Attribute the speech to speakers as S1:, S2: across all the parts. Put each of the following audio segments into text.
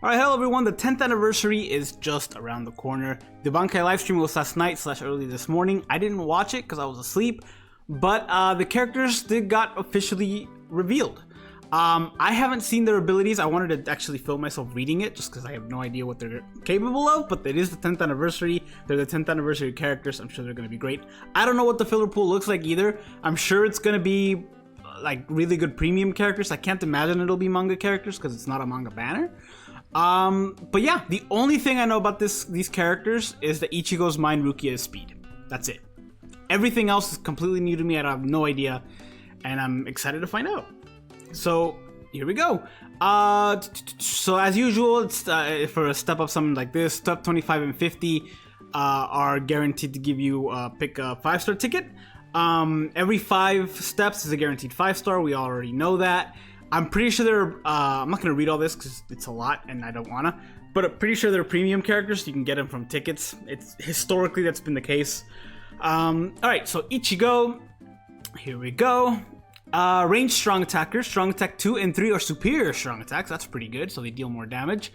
S1: Alright, hello everyone, the 10th anniversary is just around the corner. The Bankai livestream was last night / early this morning. I didn't watch it because I was asleep, but the characters got officially revealed. I haven't seen their abilities. I wanted to actually film myself reading it just because I have no idea what they're capable of, but it is the 10th anniversary. They're the 10th anniversary characters. I'm sure they're going to be great. I don't know what the filler pool looks like either. I'm sure it's going to be like really good premium characters. I can't imagine it'll be manga characters because it's not a manga banner. But yeah, the only thing I know about these characters is that Ichigo's mind, Rukia's speed. That's it. Everything else is completely new to me. I have no idea, and I'm excited to find out. So here we go. So as usual, it's for a step up something like this. Step 25 and 50 are guaranteed to give you pick a 5-star ticket. Every 5 steps is a guaranteed 5-star. We already know that. I'm pretty sure they're, I'm not going to read all this because it's a lot and I don't want to, but I'm pretty sure they're premium characters, so you can get them from tickets. It's historically, that's been the case. Alright, so Ichigo, here we go. Range strong attackers, strong attack 2 and 3 are superior strong attacks. That's pretty good, so they deal more damage.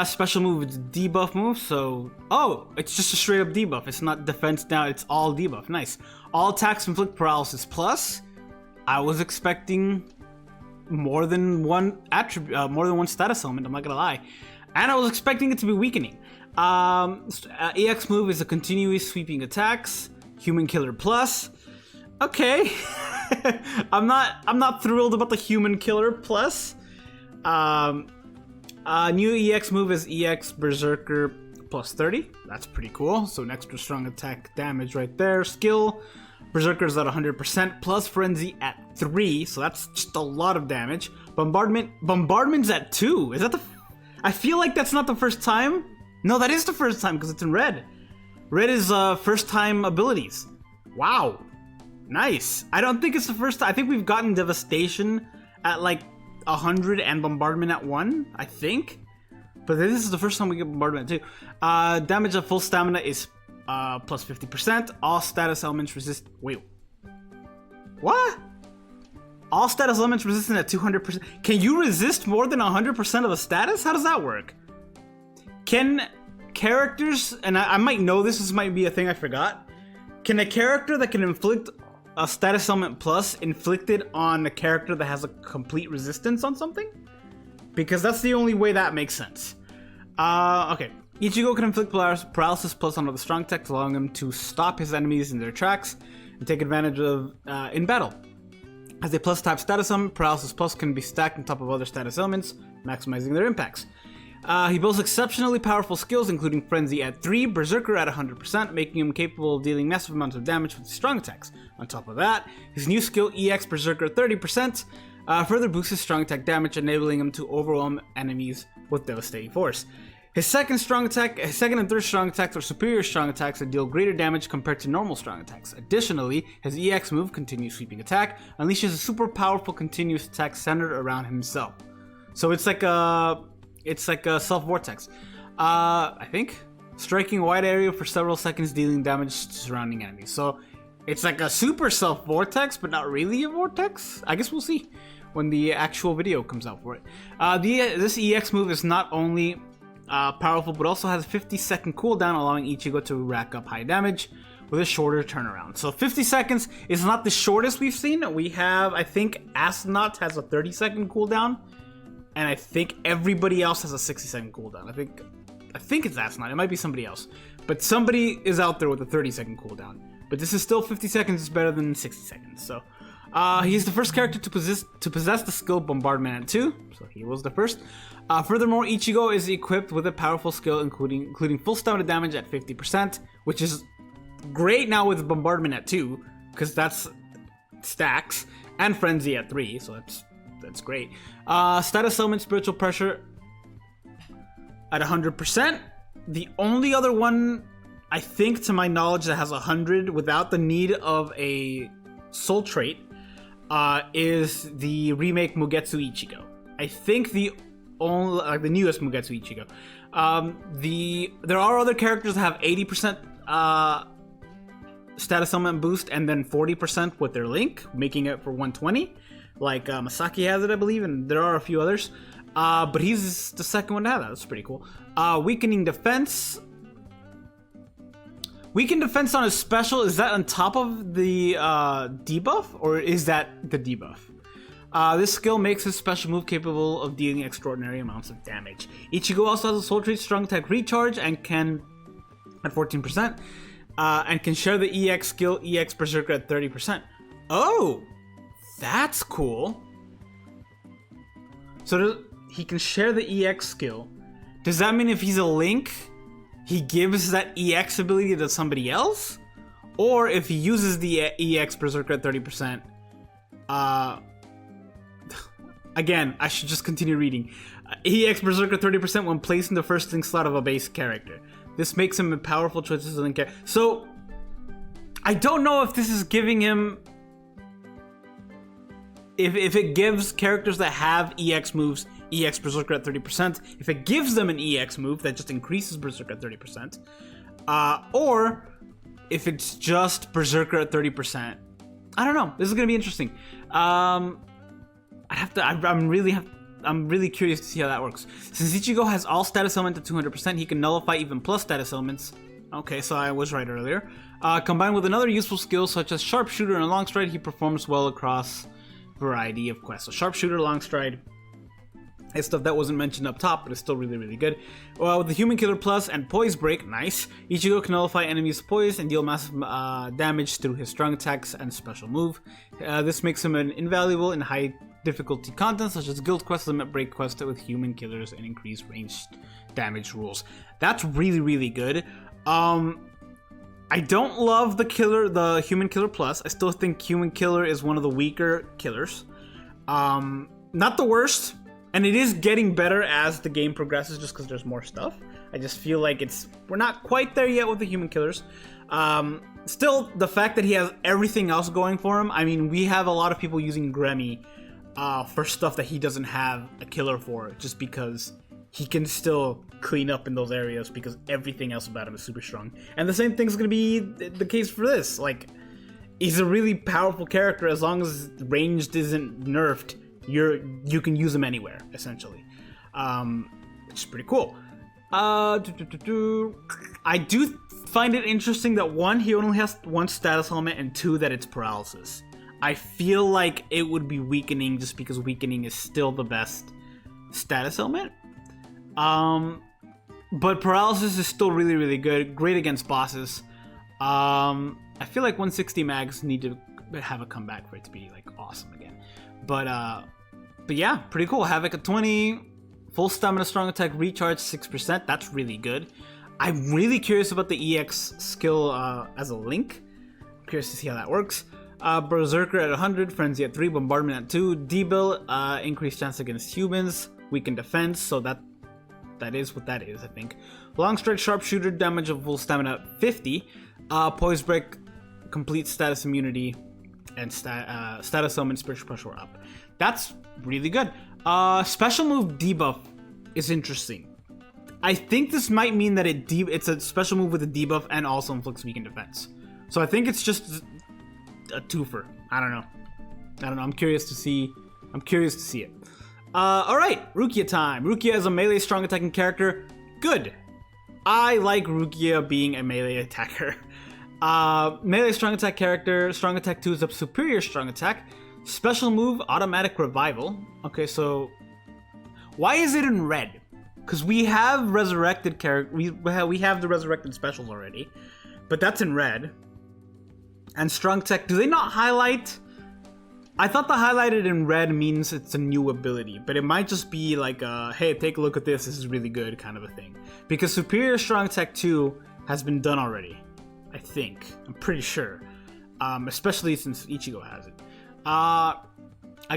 S1: Special move is debuff move, so, oh, it's just a straight up debuff. It's not defense now, it's all debuff. Nice. All attacks inflict paralysis plus. I was expecting more than one attribute, more than one status element, I'm not gonna lie. And I was expecting it to be weakening. EX move is a continuous sweeping attacks, human killer plus. Okay. I'm not thrilled about the human killer plus. New EX move is EX Berserker plus 30. That's pretty cool. So an extra strong attack damage right there. Skill Berserker's at 100% plus Frenzy at 3, so that's just a lot of damage. Bombardment's at 2. Is that the? I feel like that's not the first time. No, that is the first time because it's in red. Red is first time abilities. Wow, nice. I don't think it's the first time. I think we've gotten Devastation at like 100 and Bombardment at 1. I think, but this is the first time we get Bombardment at 2. Damage at full stamina is plus 50%. All status elements resist. Wait, what? All status elements resistant at 200%. Can you resist more than 100% of a status? How does that work? Can characters, and I might know this might be a thing I forgot. Can a character that can inflict a status element plus inflicted on a character that has a complete resistance on something? Because that's the only way that makes sense. Okay. Ichigo can inflict paralysis plus on other strong attacks, allowing him to stop his enemies in their tracks and take advantage of in battle. As a plus type status element, paralysis plus can be stacked on top of other status elements, maximizing their impacts. He boasts exceptionally powerful skills, including Frenzy at 3, Berserker at 100%, making him capable of dealing massive amounts of damage with strong attacks. On top of that, his new skill EX Berserker 30% further boosts his strong attack damage, enabling him to overwhelm enemies with devastating force. His second and third strong attacks are superior strong attacks that deal greater damage compared to normal strong attacks. Additionally, his EX move, Continuous Sweeping Attack, unleashes a super powerful continuous attack centered around himself. So it's like a self vortex. I think striking a wide area for several seconds, dealing damage to surrounding enemies. So it's like a super self vortex, but not really a vortex. I guess we'll see when the actual video comes out for it. This EX move is not only powerful, but also has a 50-second cooldown, allowing Ichigo to rack up high damage with a shorter turnaround. So 50 seconds is not the shortest we've seen. We have, I think, Astronaut has a 30-second cooldown, and I think everybody else has a 60-second cooldown. I think it's Astronaut. It might be somebody else, but somebody is out there with a 30-second cooldown. But this is still 50 seconds is better than 60 seconds. So he's the first character to possess the skill Bombardment at 2, so he was the first. Furthermore, Ichigo is equipped with a powerful skill including full stamina damage at 50%, which is great now with Bombardment at 2, because that's stacks, and Frenzy at 3, so that's great. Status element Spiritual Pressure at 100%. The only other one, I think to my knowledge, that has 100 without the need of a soul trait is the remake Mugetsu Ichigo. I think the newest Mugetsu Ichigo. There are other characters that have 80% status element boost and then 40% with their link, making it for 120. Like Masaki has it, I believe, and there are a few others. But he's the second one to have that. That's pretty cool. Weakening defense. Weakened defense on his special, is that on top of the debuff, or is that the debuff? This skill makes his special move capable of dealing extraordinary amounts of damage. Ichigo also has a soul trait strong attack recharge and can, at 14%, and can share the EX skill EX Berserker at 30%. Oh, that's cool. So he can share the EX skill. Does that mean if he's a Link, he gives that EX ability to somebody else? Or if he uses the EX Berserker at 30%, again, I should just continue reading. EX Berserker 30% when placed in the first Link slot of a base character. This makes him a powerful choice as a Link character. So, I don't know if this is giving him... If it gives characters that have EX moves EX Berserker at 30%, if it gives them an EX move that just increases Berserker at 30%, or if it's just Berserker at 30%. I don't know. This is gonna be interesting. I'm really curious to see how that works. Since Ichigo has all status elements at 200%, he can nullify even plus status elements. Okay, so I was right earlier. Combined with another useful skill such as Sharpshooter and Long Stride, he performs well across a variety of quests. So Sharpshooter, Long Stride, it's stuff that wasn't mentioned up top, but it's still really, really good. Well, with the Human Killer Plus and Poise Break, nice. Ichigo can nullify enemies' poise and deal massive damage through his strong attacks and special move. This makes him an invaluable in high difficulty content such as Guild Quest, Limit Break Quest with Human Killers, and increased ranged damage rules. That's really, really good. I don't love the Human Killer Plus. I still think Human Killer is one of the weaker killers. Not the worst. And it is getting better as the game progresses just because there's more stuff. I just feel like we're not quite there yet with the human killers. Still, the fact that he has everything else going for him, I mean, we have a lot of people using Gremmy for stuff that he doesn't have a killer for, just because he can still clean up in those areas because everything else about him is super strong. And the same thing's going to be the case for this. Like, he's a really powerful character as long as ranged isn't nerfed. You can use them anywhere, essentially, which is pretty cool. I do find it interesting that one, he only has one status element, and two, that it's paralysis. I feel like it would be weakening just because weakening is still the best status element. But paralysis is still really, really good, great against bosses. I feel like 160 mags need to have a comeback for it to be like awesome again. But yeah, pretty cool. Havoc at 20, full stamina, strong attack, recharge 6%. That's really good. I'm really curious about the EX skill as a Link. I'm curious to see how that works. Berserker at 100, Frenzy at 3, Bombardment at 2, D-Bill, increased chance against humans, weakened defense, so that is what that is, I think. Long Strike, Sharpshooter, damage of full stamina at 50, Poise Break, complete status immunity, and status element spiritual pressure up. That's really good. Special move debuff is interesting. I think this might mean that it's a special move with a debuff and also inflicts weakened defense. So I think it's just a twofer. I don't know. I'm curious to see it. Alright, Rukia time. Rukia is a melee strong attacking character. Good. I like Rukia being a melee attacker. Melee strong attack character. Strong attack 2 is a superior strong attack. Special move, automatic revival. Okay, so why is it in red? Because we have resurrected character. We have the resurrected specials already, but that's in red. And strong tech. Do they not highlight? I thought the highlighted in red means it's a new ability, but it might just be like, hey, take a look at this. This is really good, kind of a thing. Because superior strong tech 2 has been done already. I think. I'm pretty sure. Especially since Ichigo has it. I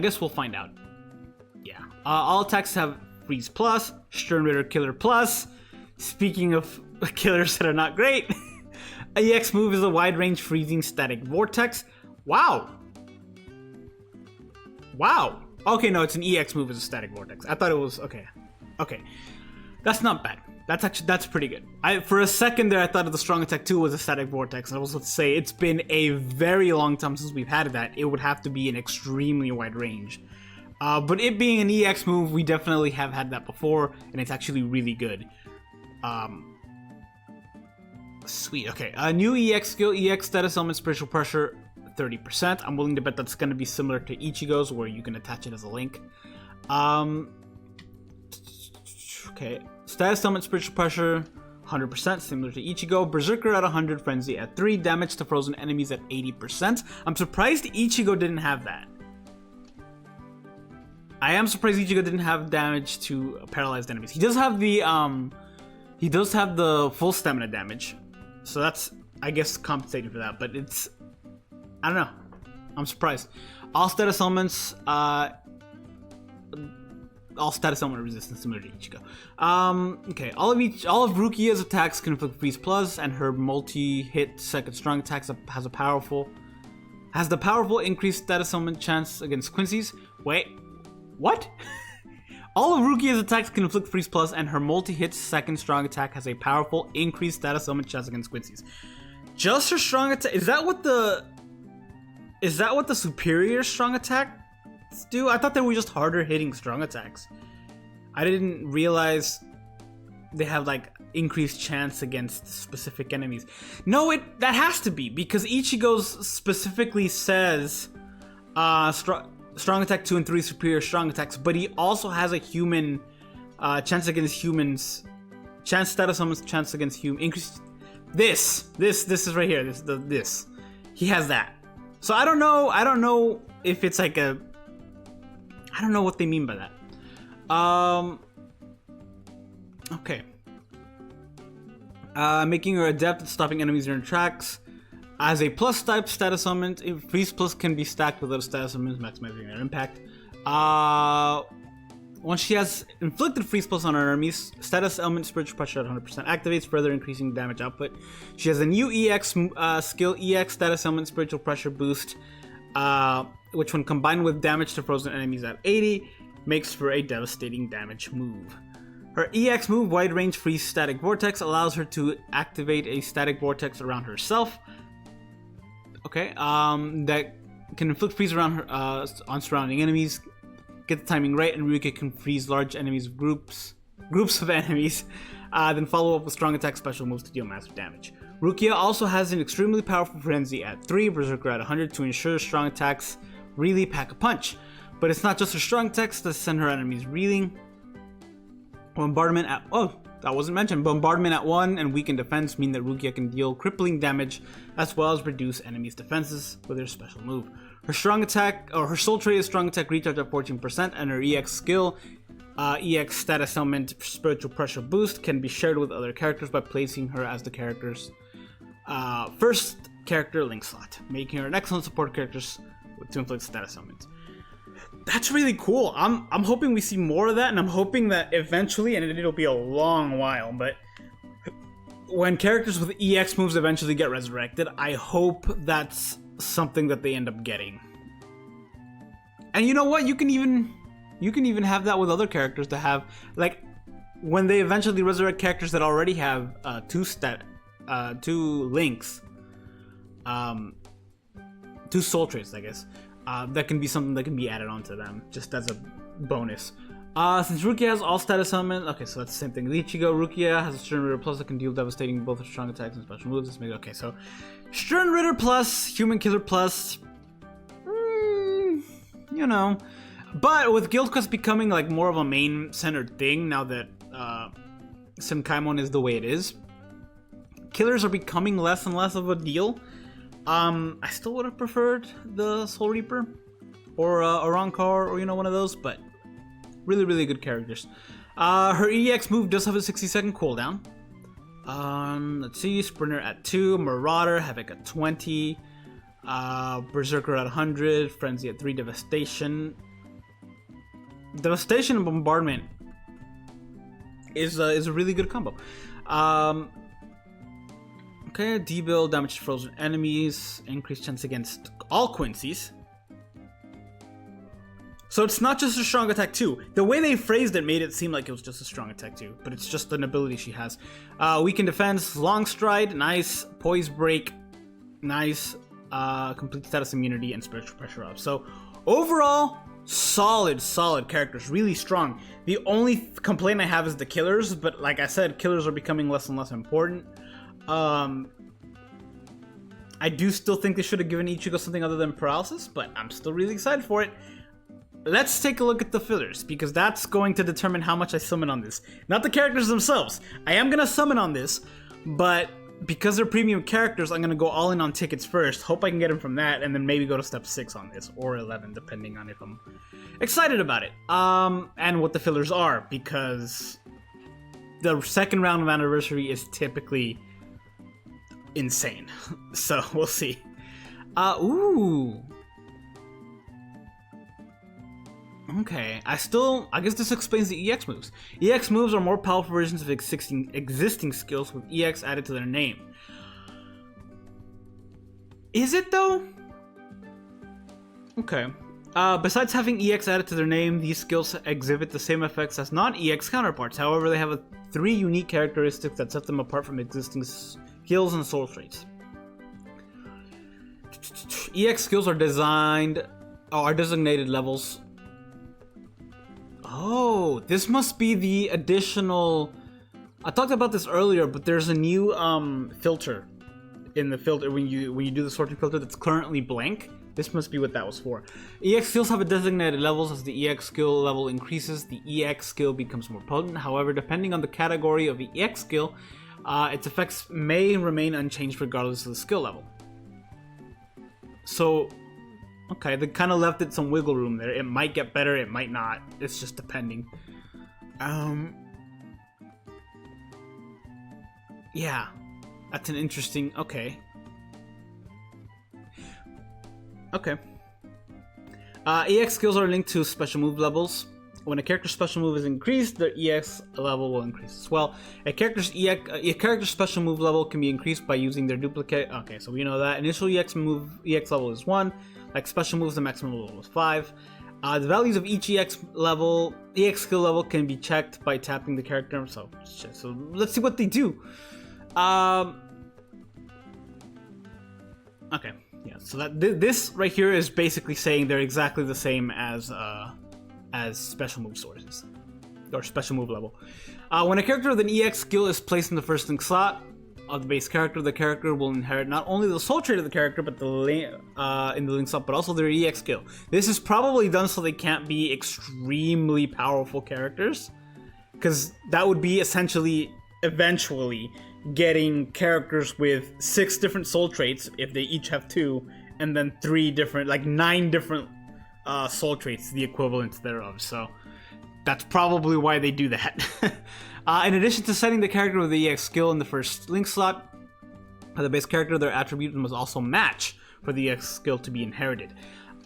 S1: guess we'll find out. Yeah. All attacks have Freeze Plus, Stern Raider Killer Plus. Speaking of killers that are not great, EX move is a wide range freezing static vortex. Wow. Wow. Okay, no, it's an EX move as a static vortex. I thought it was okay. Okay. That's not bad. That's pretty good. For a second there, I thought the strong attack 2 was a static vortex, and I was about to say it's been a very long time since we've had that. It would have to be an extremely wide range. But it being an EX move, we definitely have had that before, and it's actually really good. Sweet, okay. New EX skill, EX status element, spiritual pressure, 30%. I'm willing to bet that's going to be similar to Ichigo's, where you can attach it as a link. Okay, status element, spiritual pressure, 100%, similar to Ichigo. Berserker at 100, Frenzy at 3, damage to frozen enemies at 80%. I'm surprised Ichigo didn't have that. I am surprised Ichigo didn't have damage to paralyzed enemies. He does have the full stamina damage, so that's, I guess, compensating for that. But it's, I don't know, I'm surprised. All status elements, all status element resistance similar to Ichigo. Okay, all of Rukia's attacks can inflict freeze plus, and her multi-hit second strong attacks has the powerful increased status element chance against Quincy's. Wait. What? All of Rukia's attacks can inflict freeze plus, and her multi-hit second strong attack has a powerful increased status element chance against Quincy's. Just her strong attack? Is that what the superior strong attacks do? I thought they were just harder hitting strong attacks. I didn't realize they have like increased chance against specific enemies. No, that has to be, because Ichigo's specifically says strong attack 2 and 3 superior strong attacks, but he also has a human chance against humans, chance status elements, chance against human increased. This is right here. This he has that. So I don't know if it's like I don't know what they mean by that. Okay. Making her adept at stopping enemies in her tracks. As a plus type status element, freeze plus can be stacked with other status elements, maximizing their impact. Once she has inflicted freeze plus on her enemies, status element spiritual pressure at 100% activates, further increasing damage output. She has a new EX skill, EX status element spiritual pressure boost, which when combined with damage to frozen enemies at 80, makes for a devastating damage move. Her EX move, wide range freeze static vortex, allows her to activate a static vortex around herself. Okay, that can inflict freeze around her on surrounding enemies. Get the timing right, and Rukia can freeze large enemies, groups of enemies. Then follow up with strong attack special moves to deal massive damage. Rukia also has an extremely powerful frenzy at 3, Berserker at 100 to ensure strong attacks really pack a punch. But it's not just her strong attacks that send her enemies reeling. Bombardment at Bombardment at 1 and weakened defense mean that Rukia can deal crippling damage as well as reduce enemies' defenses with her special move. Her strong attack, or her soul trait is strong attack recharge at 14%, and her EX skill, EX status element spiritual pressure boost, can be shared with other characters by placing her as the character's first character link slot, making her an excellent support character to inflict status elements. That's really cool. I'm hoping we see more of that, and I'm hoping that eventually, and it'll be a long while, but when characters with EX moves eventually get resurrected, I hope that's something that they end up getting. And you know what? You can even have that with other characters to have, like, when they eventually resurrect characters that already have two links, two soul traits, I guess. That can be something that can be added onto them, just as a bonus. Since Rukia has all status elements, okay, so that's the same thing. Ichigo, Rukia has a Stern Ritter Plus that can deal devastating both with strong attacks and special moves. Okay, so Stern Ritter Plus, Human Killer Plus, you know. But with Guild Quest becoming like more of a main-centered thing now that Kimon is the way it is, killers are becoming less and less of a deal. I still would have preferred the Soul Reaper or Arankar or one of those, but really, really good characters. Her EX move does have a 60-second cooldown. Let's see, Sprinter at 2, Marauder, Havoc at 20, Berserker at 100, Frenzy at 3, Devastation. Devastation and Bombardment is a really good combo. Okay, debuild damage to frozen enemies, increased chance against all Quincy's. So it's not just a strong attack 2. The way they phrased it made it seem like it was just a strong attack 2, but it's just an ability she has. Weaken defense, long stride, nice, poise break, nice, complete status immunity, and spiritual pressure up. So overall, solid characters, really strong. The only complaint I have is the killers, but like I said, killers are becoming less and less important. I do still think they should have given Ichigo something other than paralysis, but I'm still really excited for it. Let's take a look at the fillers, because that's going to determine how much I summon on this. Not the characters themselves. I am going to summon on this, but because they're premium characters, I'm going to go all in on tickets first. Hope I can get them from that, and then maybe go to step 6 on this, or 11, depending on if I'm excited about it. And what the fillers are, because the second round of anniversary is typically insane. So, we'll see. Ooh. Okay, I guess this explains the EX moves. EX moves are more powerful versions of existing skills with EX added to their name. Is it though? Okay. Besides having EX added to their name, these skills exhibit the same effects as non-EX counterparts. However, they have 3 unique characteristics that set them apart from existing skills and soul traits. EX skills are designated levels. Oh, this must be the additional... I talked about this earlier, but there's a new filter in the filter when you do the sorting filter that's currently blank. This must be what that was for. EX skills have a designated levels. As the EX skill level increases, the EX skill becomes more potent. However, depending on the category of the EX skill, its effects may remain unchanged regardless of the skill level. So, okay, they kind of left it some wiggle room there. It might get better, it might not. It's just depending. Yeah, that's an interesting... Okay. EX skills are linked to special move levels. When a character's special move is increased, their EX level will increase as well. A character's special move level can be increased by using their duplicate. Okay, so we know that. Initial EX level is 1. Like special moves, the maximum level is 5. The values of each EX skill level can be checked by tapping the character. So let's see what they do. Okay, yeah. So that this right here is basically saying they're exactly the same as special move sources or special move level. When a character with an EX skill is placed in the first link slot of the base character, the character will inherit not only the soul trait of the character, but in the link slot, but also their EX skill. This is probably done so they can't be extremely powerful characters, because that would be essentially eventually getting characters with 6 different soul traits if they each have 2, and then 3 different, like 9 different soul traits, the equivalent thereof. So that's probably why they do that. In addition to setting the character with the EX skill in the first link slot of the base character, their attribute must also match for the EX skill to be inherited.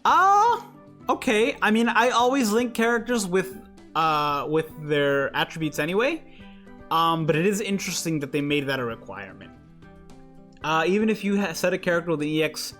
S1: Okay. I mean, I always link characters with their attributes anyway. But it is interesting that they made that a requirement. Even if you set a character with an EX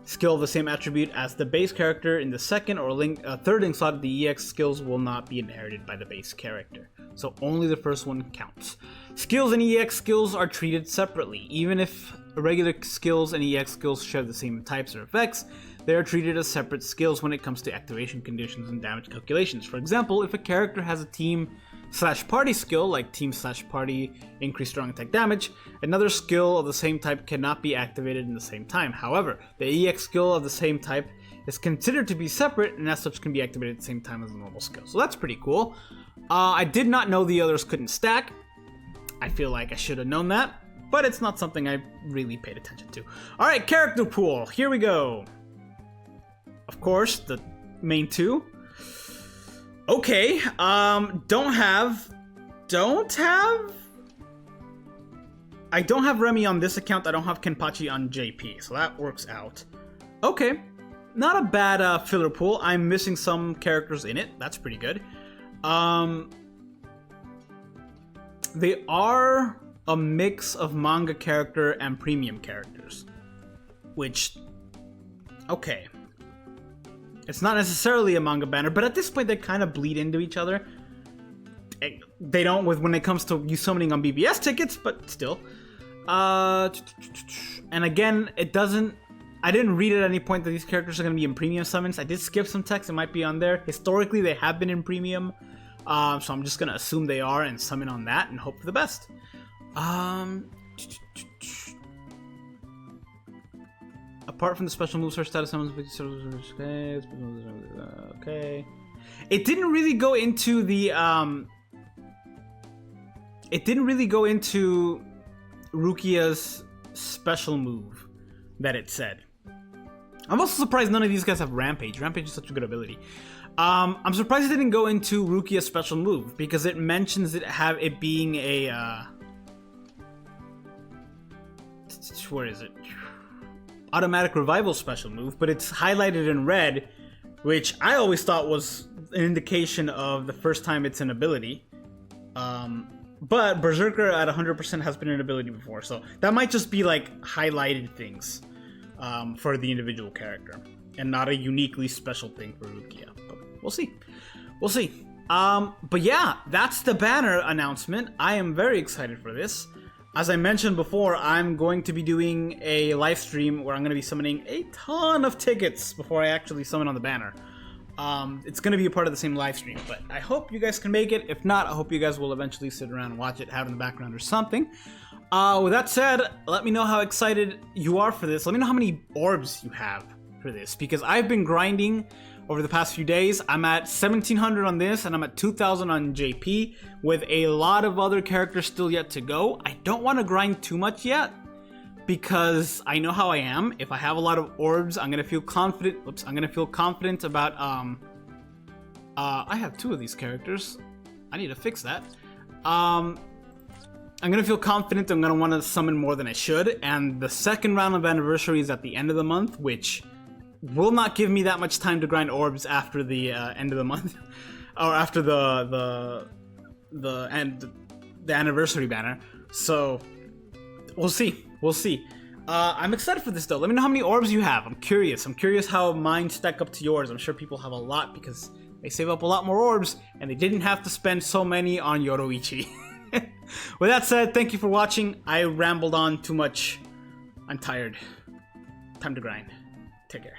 S1: skill of the same attribute as the base character in the second or third link slot, the EX skills will not be inherited by the base character. So only the first one counts. Skills and EX skills are treated separately. Even if regular skills and EX skills share the same types or effects, they are treated as separate skills when it comes to activation conditions and damage calculations. For example, if a character has a team/party skill, like team/party increase strong attack damage, another skill of the same type cannot be activated in the same time. However, the EX skill of the same type is considered to be separate, and as such can be activated at the same time as the normal skill. So that's pretty cool. I did not know the others couldn't stack. I feel like I should have known that, but it's not something I really paid attention to. Alright, character pool. Here we go. Of course, the main 2. Okay, I don't have Remy on this account. I don't have Kenpachi on JP, so that works out. Okay, not a bad filler pool. I'm missing some characters in it. That's pretty good. They are a mix of manga character and premium characters, which, okay. It's not necessarily a manga banner, but at this point they kind of bleed into each other. They don't when it comes to you summoning on BBS tickets, but still. And again, it doesn't... I didn't read at any point that these characters are going to be in premium summons. I did skip some text. It might be on there. Historically, they have been in premium. So I'm just going to assume they are and summon on that and hope for the best. Apart from the special moves, her status summons. Okay. It didn't really go into the Rukia's special move that it said. I'm also surprised none of these guys have Rampage. Rampage is such a good ability. I'm surprised it didn't go into Rukia's special move because it mentions it being a where is it? Automatic revival special move, but it's highlighted in red, which I always thought was an indication of the first time it's an ability. But Berserker at 100% has been an ability before, so that might just be like highlighted things for the individual character, and not a uniquely special thing for Rukia. But we'll see. We'll see. But yeah, that's the banner announcement. I am very excited for this. As I mentioned before, I'm going to be doing a live stream where I'm going to be summoning a ton of tickets before I actually summon on the banner. It's going to be a part of the same live stream, but I hope you guys can make it. If not, I hope you guys will eventually sit around and watch it, have it in the background or something. With that said, let me know how excited you are for this. Let me know how many orbs you have for this, because I've been grinding over the past few days. I'm at 1700 on this, and I'm at 2000 on JP, with a lot of other characters still yet to go. I don't want to grind too much yet, because I know how I am. If I have a lot of orbs, I'm gonna feel confident. I'm gonna feel confident about I have 2 of these characters. I need to fix that. I'm gonna feel confident. I'm gonna want to summon more than I should, and the second round of anniversary is at the end of the month, which will not give me that much time to grind orbs after the end of the month, or after the anniversary banner. So we'll see. We'll see. I'm excited for this though. Let me know how many orbs you have. I'm curious. I'm curious how mine stack up to yours. I'm sure people have a lot because they save up a lot more orbs and they didn't have to spend so many on Yoroichi. With that said, thank you for watching. I rambled on too much. I'm tired. Time to grind. Take care.